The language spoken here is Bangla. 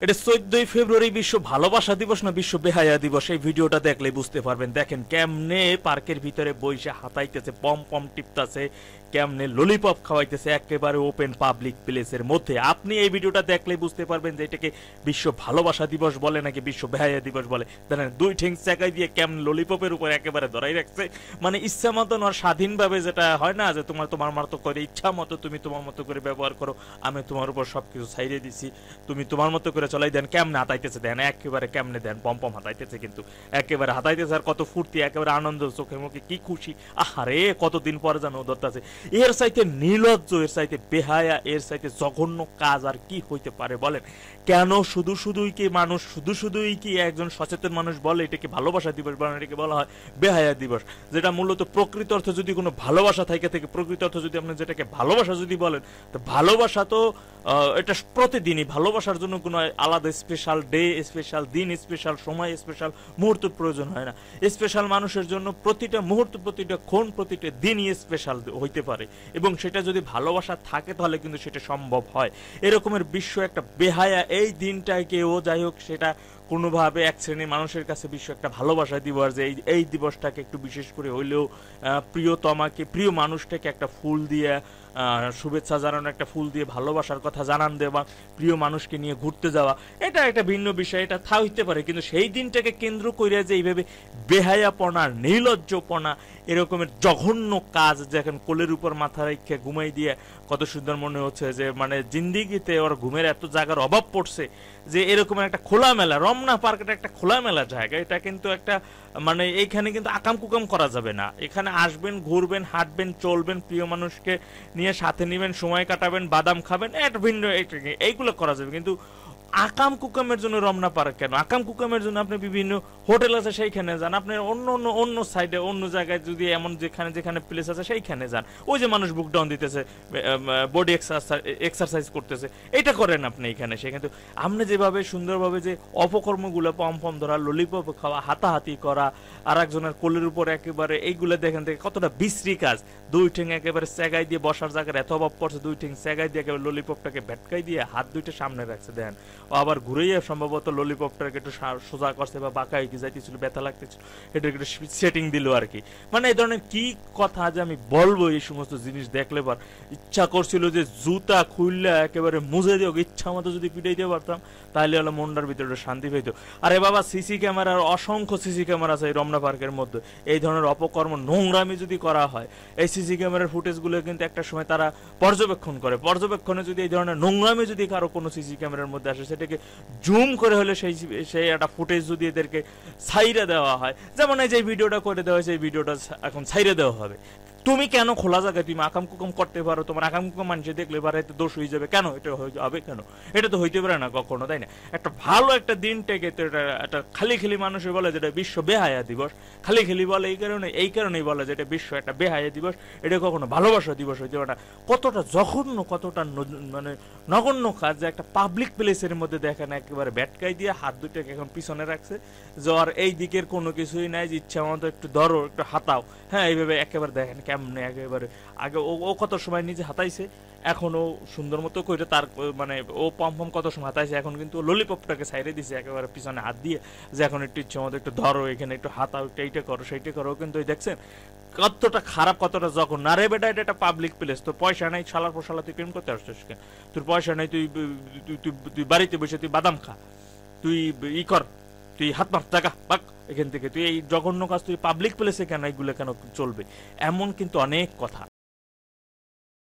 এটা 14ই ফেব্রুয়ারি বিশ্ব ভালোবাসা দিবস না বিশ্ব বেহায়া দিবস, এই ভিডিওটা দেখলে বুঝতে পারবেন। দেখেন কেমনে পার্কের ভিতরে বইসে হাতাইতেছে, পম পম টিপতাছে, কেমনে ললিপপ খাওয়াইতেছে একেবারে ওপেন পাবলিক প্লেসের মধ্যে। আপনি এই ভিডিওটা দেখলে বুঝতে পারবেন যে এটাকে বিশ্ব ভালোবাসা দিবস বলে নাকি বিশ্ব বেহায়া দিবস বলে। দেখেন দুই ঠ্যাং চাকাই দিয়ে কেমন ললিপপের উপর একেবারে ধরাই রাখছে, মানে ইচ্ছা মতন আর স্বাধীনভাবে, যেটা হয় না যে তোমার মতো করে ইচ্ছা মতো তুমি তোমার মতো করে ব্যবহার করো, আমি তোমার উপর সবকিছু ছাইড়ে দিছি, তুমি তোমার মতো করে চলাই দেন। কেমনে হাতাইতেছে দেন, একেবারে কেমনে দেন, পম পম হাতাইতেছে, কিন্তু একেবারে হাতাইতেছে আর কত ফুর্তি, একেবারে আনন্দ, চোখে মুখে কি খুশি। আহারে কতদিন পরে যেন ধরতেছে। এর চাইতে নির্লজ্জ, এর চাইতে বেহায়া, এর চাইতে জঘন্য কাজ আর কি হইতে পারে বলেন? কেন শুধুই কি একজন সচেতন মানুষ বলে এটাকে ভালোবাসা দিবস বলে, এটাকে বলা হয় বেহায়া দিবস, যেটা মূলত প্রকৃত অর্থে যদি কোনো ভালোবাসা থাকে প্রকৃত অর্থে যদি আপনি যেটাকে ভালোবাসা যদি বলেন, তো ভালোবাসা তো এটা প্রতিদিনই, ভালোবাসার জন্য কোনো আলাদা স্পেশাল ডে, স্পেশাল দিন, স্পেশাল সময়, স্পেশাল মুহূর্তের প্রয়োজন হয় না। স্পেশাল মানুষের জন্য প্রতিটা মুহূর্ত, প্রতিটা ক্ষণ, প্রতিটা দিনই স্পেশাল হইতে পারে, এবং সেটা যদি ভালোবাসা থাকে তাহলে কিন্তু সেটা সম্ভব হয়। এরকমের বিশ্ব একটা বেহায়া এই দিনটাকেও, যাই হোক, সেটা কোনোভাবে এক শ্রেণীর মানুষের কাছে বিশ্ব একটা ভালোবাসা দিবস, যে এই দিবসটাকে একটু বিশেষ করে হইলেও প্রিয়তমাকে, প্রিয় মানুষটাকে একটা ফুল দিয়ে শুভেচ্ছা জানানো, একটা ফুল দিয়ে ভালোবাসার কথা জানান দেওয়া, প্রিয় মানুষকে নিয়ে ঘুরতে যাওয়া, এটা একটা ভিন্ন বিষয়, এটা হইতে পারে। কিন্তু সেই দিনটাকে কেন্দ্র করে যে এইভাবে বেহায়াপনা, নির্লজ্জপনা, এরকমের জঘন্য কাজ, যেখানে কোলের উপর মাথা রেখে ঘুমাই দিয়ে কত সুন্দর মনে হচ্ছে যে মানে জিন্দিগিতে ওর ঘুমের এত জায়গার অভাব পড়ছে, যে এরকমের একটা খোলামেলা, রমনা পার্কটা একটা খোলামেলা জায়গা, এটা কিন্তু একটা মানে এইখানে কিন্তু আকাম কুকাম করা যাবে না। এখানে আসবেন, ঘুরবেন, হাঁটবেন, চলবেন, প্রিয় মানুষকে নিয়ে সাথে নিবেন, সময় কাটাবেন, বাদাম খাবেন, এটা ভিন্ন, এইগুলো করা যাবে। কিন্তু আকাম কুকামের জন্য রমনা পার্ক কেন? আকাম কুকামের জন্য আপনি বিভিন্ন হোটেল আছে সেইখানে যান, আপনি অন্য সাইডে, অন্য জায়গায় যদি এমন যেখানে প্লেস আছে সেইখানে যান। ওই যে মানুষ বুক ডাউন দিতেছে, বডি এক্সারসাইজ করতেছে, এটা করেন আপনি এখানে। সে কিন্তু আপনি যেভাবে সুন্দরভাবে যে অপকর্মগুলো, পম পম ধরা, ললিপপ খাওয়া, হাতাহাতি করা, আর একজনের কোলের উপর একেবারে, এইগুলো দেখেন থেকে কতটা বিশ্রী কাজ। দুই ঠ্যাং একেবারে স্যাগাই দিয়ে, বসার জায়গার এত অভাব পড়ছে, দুই ঠ্যাং স্যাগাই দিয়ে একেবারে ললিপপটাকে ভেটকাই দিয়ে হাত দুইটা সামনে রাখছে, দেন ও আবার ঘুরেই সম্ভবত ললিপপটাকে একটু সোজা করছে বা বাঁকা হয়ে যাইতেছিল, ব্যথা লাগতেছিল, এটা একটু সেটিং দিল আর কি। মানে এই ধরনের কি কথা যে আমি বলবো, এই সমস্ত জিনিস দেখলে পর ইচ্ছা করছিল যে জুতা খুললে একেবারে মুজে দিও, ইচ্ছা মতো যদি পিটাইতে পারতাম তাহলে হলো মনটার ভিতরে শান্তি পেত। আরে বাবা, সিসি ক্যামেরার অসংখ্য সিসি ক্যামেরা আছে এই রমনা পার্কের মধ্যে। এই ধরনের অপকর্ম, নোংরামি যদি করা হয়, এই সিসি ক্যামেরার ফুটেজগুলো কিন্তু একটা সময় তারা পর্যবেক্ষণ করে, পর্যবেক্ষণে যদি এই ধরনের নোংরামি যদি কারো কোনো সিসি ক্যামেরার মধ্যে আসে, সেটাকে জুম করে হলে সেই একটা ফুটেজ যদি এদেরকে ছাইরে দেওয়া হয়, যেমন এই যে ভিডিওটা করে দেওয়া হয়েছে, এই ভিডিওটা এখন ছাইরে দেওয়া হবে। তুমি কেন খোলা জায়গায় তুমি আকাম কুকাম করতে পারো? তোমার আকাম কুকাম মানুষে দেখলে এবার এতে দোষ হয়ে যাবে কেন? এটা হবে কেন? এটা তো হইতে পারে না কখনো, তাই না? একটা ভালো একটা দিনটাকে তো এটা খালি মানুষে বলে যেটা বিশ্ব বেহায়া দিবস, খালি বলে এই কারণেই বলে যেটা বিশ্ব একটা বেহায়া দিবস, এটা কখনো ভালোবাসা দিবস হইতে পারে না। কতটা জঘন্য, কতটা মানে নগণ্য কাজ, যে একটা পাবলিক প্লেসের মধ্যে দেখেন একেবারে ব্যাটকাই দিয়ে হাত দুটাকে এখন পিছনে রাখছে, জ্বর এই দিকের কোনো কিছুই নাই, যে ইচ্ছা মতো একটু ধরো, একটু হাতাও, হ্যাঁ, এইভাবে একেবারে দেখেন কেমনে একেবারে। আগে ও কত সময় নিজে হাতাইছে, এখন ও সুন্দর মতো করে তার মানে ও পম কত সময় হাতাইছে, এখন কিন্তু ললিপপটাকে সাইডে দিছে একেবারে পিছনে হাত দিয়ে, যে এখন একটু ইচ্ছা মতো একটু ধরো, এখানে একটু হাতাও, এইটা করো, সেইটা করো। কিন্তু ওই দেখছেন কতটা খারাপ, কতটা যখন না রে বেটা, এটা একটা পাবলিক প্লেস, তোর পয়সা নাই, শালার পোশালা তুই প্রেম করতে আসছিস কেন? তোর পয়সা নাই, তুই বাড়িতে বসে তুই বাদাম খা, তুই ই কর, তুই হাত মার টাকা পাক এখান থেকে, তুই এই জঘন্য কাজ তুই পাবলিক প্লেসে কেন, এইগুলো কেন চলবে? এমন কিন্তু অনেক কথা।